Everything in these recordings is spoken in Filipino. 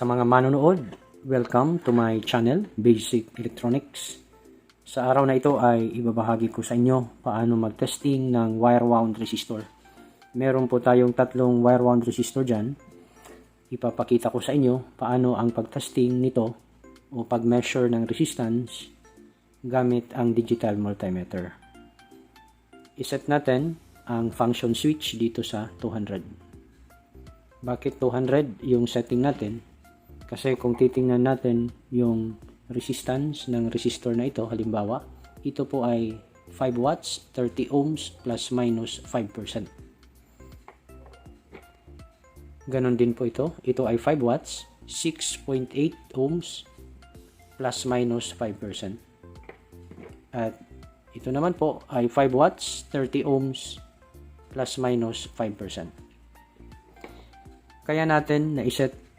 Sa mga manonood, welcome to my channel, Basic Electronics. Sa araw na ito ay ibabahagi ko sa inyo paano mag-testing ng wire wound resistor. Meron po tayong tatlong wire wound resistor dyan. Ipapakita ko sa inyo paano ang pag-testing nito o pag-measure ng resistance gamit ang digital multimeter. Iset natin ang function switch dito sa 200. Bakit 200 yung setting natin? Kasi kung titingnan natin yung resistance ng resistor na ito, halimbawa, ito po ay 5 watts, 30 ohms, plus minus 5%. Ganon din po ito. Ito ay 5 watts, 6.8 ohms, plus minus 5%. At ito naman po ay 5 watts, 30 ohms, plus minus 5%. Kaya natin na isiset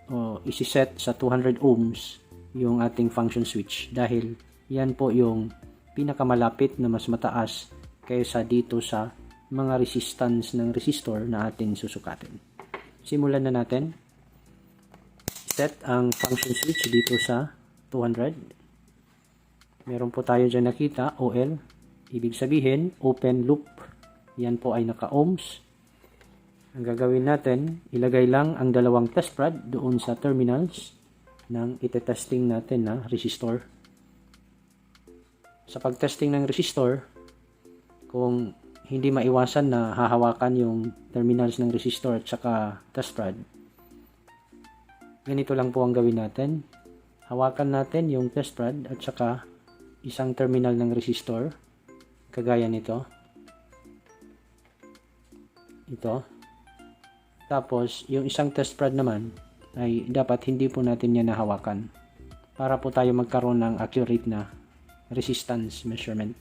sa 200 ohms yung ating function switch dahil yan po yung pinakamalapit na mas mataas kaysa dito sa mga resistance ng resistor na atin susukatin. Simulan na natin. Set ang function switch dito sa 200. Meron po tayo dyan nakita, OL. Ibig sabihin, open loop. Yan po ay naka-ohms. Ang gagawin natin, ilagay lang ang dalawang test rod doon sa terminals ng itetesting natin na resistor. Sa pagtesting ng resistor, kung hindi maiwasan na hahawakan yung terminals ng resistor at saka test rod, ganito lang po ang gawin natin. Hawakan natin yung test rod at saka isang terminal ng resistor, kagaya nito. Ito. Tapos, yung isang test rod naman ay dapat hindi po natin yan nahawakan para po tayo magkaroon ng accurate na resistance measurement.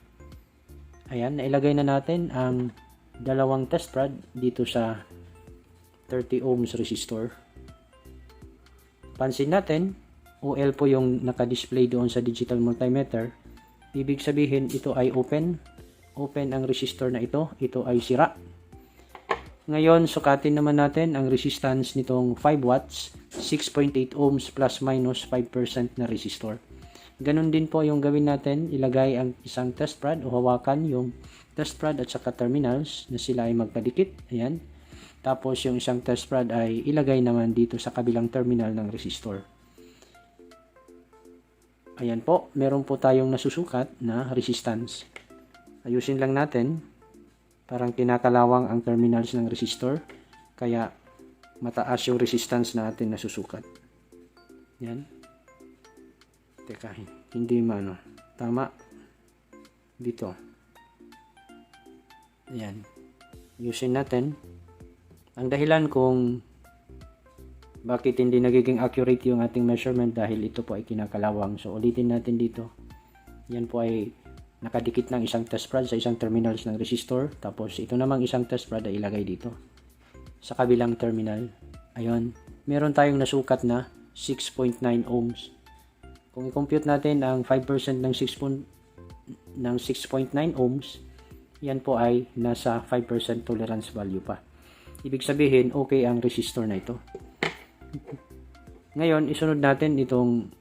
Ayan, nailagay na natin ang dalawang test rod dito sa 30 ohms resistor. Pansin natin, OL po yung naka-display doon sa digital multimeter. Ibig sabihin, ito ay open. Open ang resistor na ito. Ito ay sira. Ngayon, sukatin naman natin ang resistance nitong 5 watts, 6.8 ohms plus minus 5% na resistor. Ganon din po yung gawin natin, ilagay ang isang test rod o hawakan yung test rod at saka terminals na sila ay magkadikit. Ayan. Tapos yung isang test rod ay ilagay naman dito sa kabilang terminal ng resistor. Ayan po, meron po tayong nasusukat na resistance. Ayusin lang natin. Parang kinakalawang ang terminals ng resistor, kaya mataas yung resistance natin na susukat. Yan. Teka, hindi maano. Tama. Dito. Yan. Ayusin natin. Ang dahilan kung bakit hindi nagiging accurate yung ating measurement dahil ito po ay kinakalawang. So, ulitin natin dito. Yan po ay nakadikit ng isang test rod sa isang terminals ng resistor. Tapos, ito namang isang test rod ay ilagay dito sa kabilang terminal. Ayun. Meron tayong nasukat na 6.9 ohms. Kung i-compute natin ang 5% ng 6.9 ohms, yan po ay nasa 5% tolerance value pa. Ibig sabihin, okay ang resistor na ito. Ngayon, isunod natin itong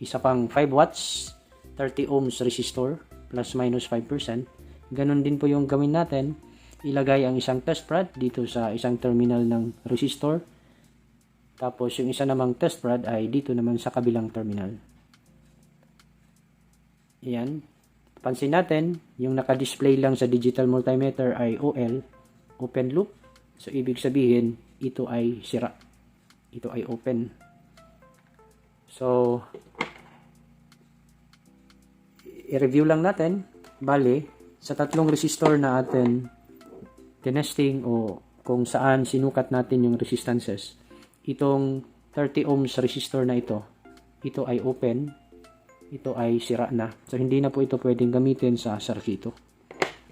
isa pang 5 watts, 30 ohms resistor, plus minus 5%. Ganon din po yung gawin natin. Ilagay ang isang test rod dito sa isang terminal ng resistor. Tapos yung isa namang test rod ay dito naman sa kabilang terminal. Ayan. Pansin natin, yung naka-display lang sa digital multimeter ay OL, open loop. So ibig sabihin, ito ay sira. Ito ay open. So, i-review lang natin. Bale, sa tatlong resistor na atin tinesting o kung saan sinukat natin yung resistances, itong 30 ohms resistor na ito ay open, ito ay sira na. So, hindi na po ito pwedeng gamitin sa sarkito.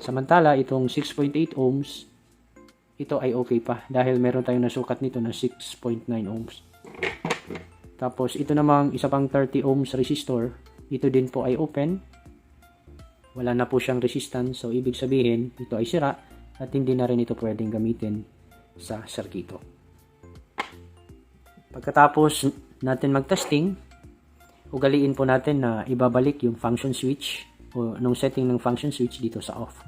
Samantala, itong 6.8 ohms, ito ay okay pa dahil meron tayong nasukat nito na 6.9 ohms. Tapos, ito namang isa pang 30 ohms resistor, ito din po ay open. Wala na po siyang resistance, so ibig sabihin, ito ay sira at hindi na rin ito pwedeng gamitin sa sarkito. Pagkatapos natin mag-testing, ugaliin po natin na ibabalik yung function switch o nung setting ng function switch dito sa off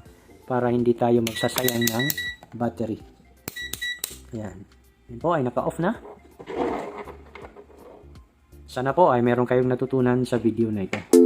para hindi tayo magsasayang ng battery. Ayan. Yan po ay naka-off na. Sana po ay meron kayong natutunan sa video na ito.